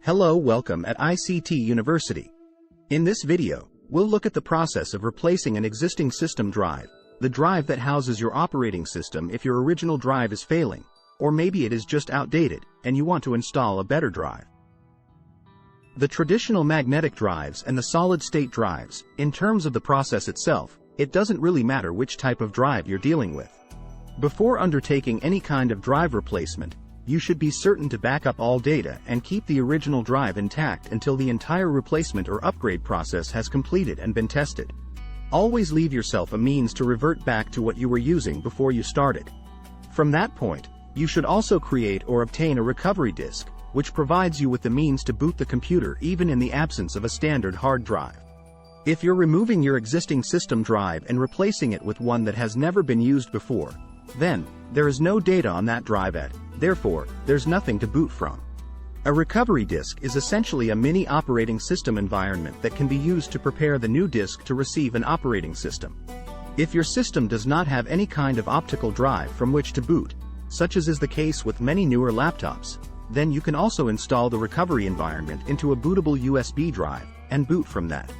Hello, welcome at ICT University. In this video, we'll look at the process of replacing an existing system drive, the drive that houses your operating system if your original drive is failing, or maybe it is just outdated and you want to install a better drive. The traditional magnetic drives and the solid-state drives, in terms of the process itself, it doesn't really matter which type of drive you're dealing with. Before undertaking any kind of drive replacement, you should be certain to back up all data and keep the original drive intact until the entire replacement or upgrade process has completed and been tested. Always leave yourself a means to revert back to what you were using before you started. From that point, you should also create or obtain a recovery disk, which provides you with the means to boot the computer even in the absence of a standard hard drive. If you're removing your existing system drive and replacing it with one that has never been used before, then there is no data on that drive therefore, there's nothing to boot from. A recovery disk is essentially a mini operating system environment that can be used to prepare the new disk to receive an operating system. If your system does not have any kind of optical drive from which to boot, such as is the case with many newer laptops, then you can also install the recovery environment into a bootable USB drive and boot from that.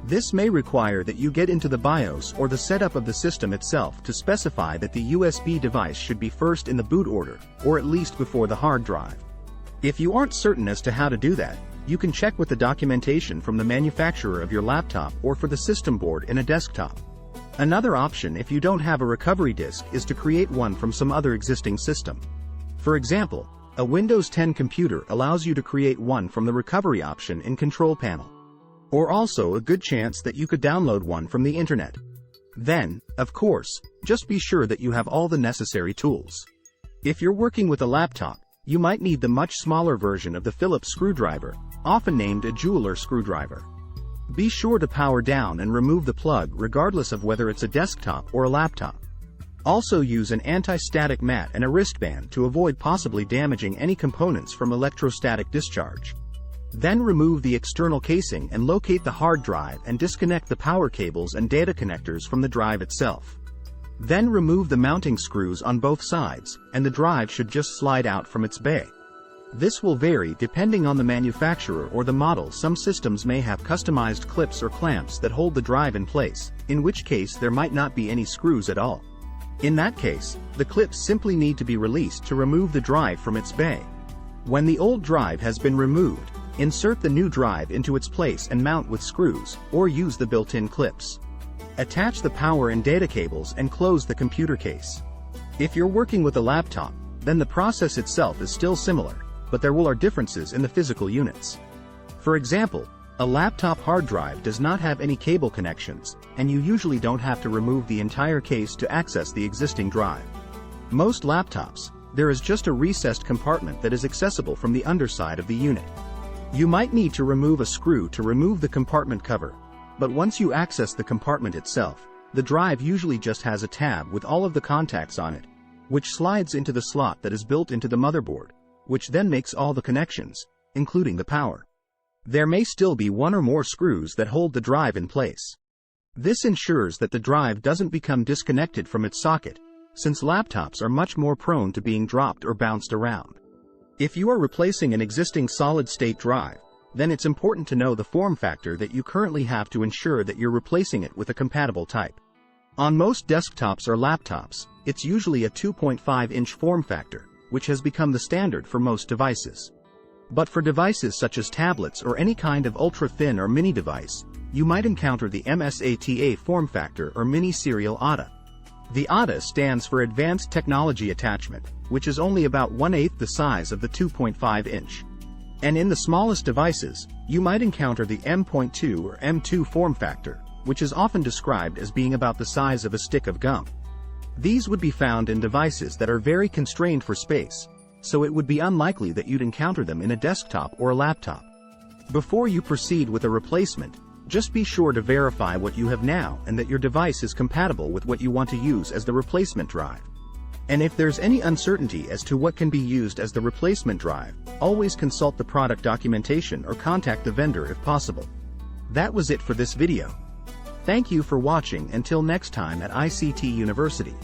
This may require that you get into the BIOS or the setup of the system itself to specify that the USB device should be first in the boot order, or at least before the hard drive. If you aren't certain as to how to do that, you can check with the documentation from the manufacturer of your laptop or for the system board in a desktop. Another option if you don't have a recovery disk is to create one from some other existing system. For example, a Windows 10 computer allows you to create one from the recovery option in Control Panel. Or also a good chance that you could download one from the internet. Then, of course, just be sure that you have all the necessary tools. If you're working with a laptop, you might need the much smaller version of the Phillips screwdriver, often named a jeweler screwdriver. Be sure to power down and remove the plug regardless of whether it's a desktop or a laptop. Also use an anti-static mat and a wristband to avoid possibly damaging any components from electrostatic discharge. Then remove the external casing and locate the hard drive and disconnect the power cables and data connectors from the drive itself. Then remove the mounting screws on both sides, and the drive should just slide out from its bay. This will vary depending on the manufacturer or the model. Some systems may have customized clips or clamps that hold the drive in place, in which case there might not be any screws at all. In that case, the clips simply need to be released to remove the drive from its bay. When the old drive has been removed, insert the new drive into its place and mount with screws, or use the built-in clips. Attach the power and data cables and close the computer case. If you're working with a laptop, then the process itself is still similar, but there are differences in the physical units. For example, a laptop hard drive does not have any cable connections, and you usually don't have to remove the entire case to access the existing drive. Most laptops, there is just a recessed compartment that is accessible from the underside of the unit. You might need to remove a screw to remove the compartment cover, but once you access the compartment itself, the drive usually just has a tab with all of the contacts on it, which slides into the slot that is built into the motherboard, which then makes all the connections, including the power. There may still be one or more screws that hold the drive in place. This ensures that the drive doesn't become disconnected from its socket, since laptops are much more prone to being dropped or bounced around. If you are replacing an existing solid-state drive, then it's important to know the form factor that you currently have to ensure that you're replacing it with a compatible type. On most desktops or laptops, it's usually a 2.5-inch form factor, which has become the standard for most devices. But for devices such as tablets or any kind of ultra-thin or mini device, you might encounter the MSATA form factor or mini serial ATA. The ATA stands for Advanced Technology Attachment, which is only about 1/8 the size of the 2.5-inch. And in the smallest devices, you might encounter the M.2 or M2 form factor, which is often described as being about the size of a stick of gum. These would be found in devices that are very constrained for space, so it would be unlikely that you'd encounter them in a desktop or a laptop. Before you proceed with a replacement, just be sure to verify what you have now and that your device is compatible with what you want to use as the replacement drive. And if there's any uncertainty as to what can be used as the replacement drive, always consult the product documentation or contact the vendor if possible. That was it for this video. Thank you for watching. Until next time at ICT University.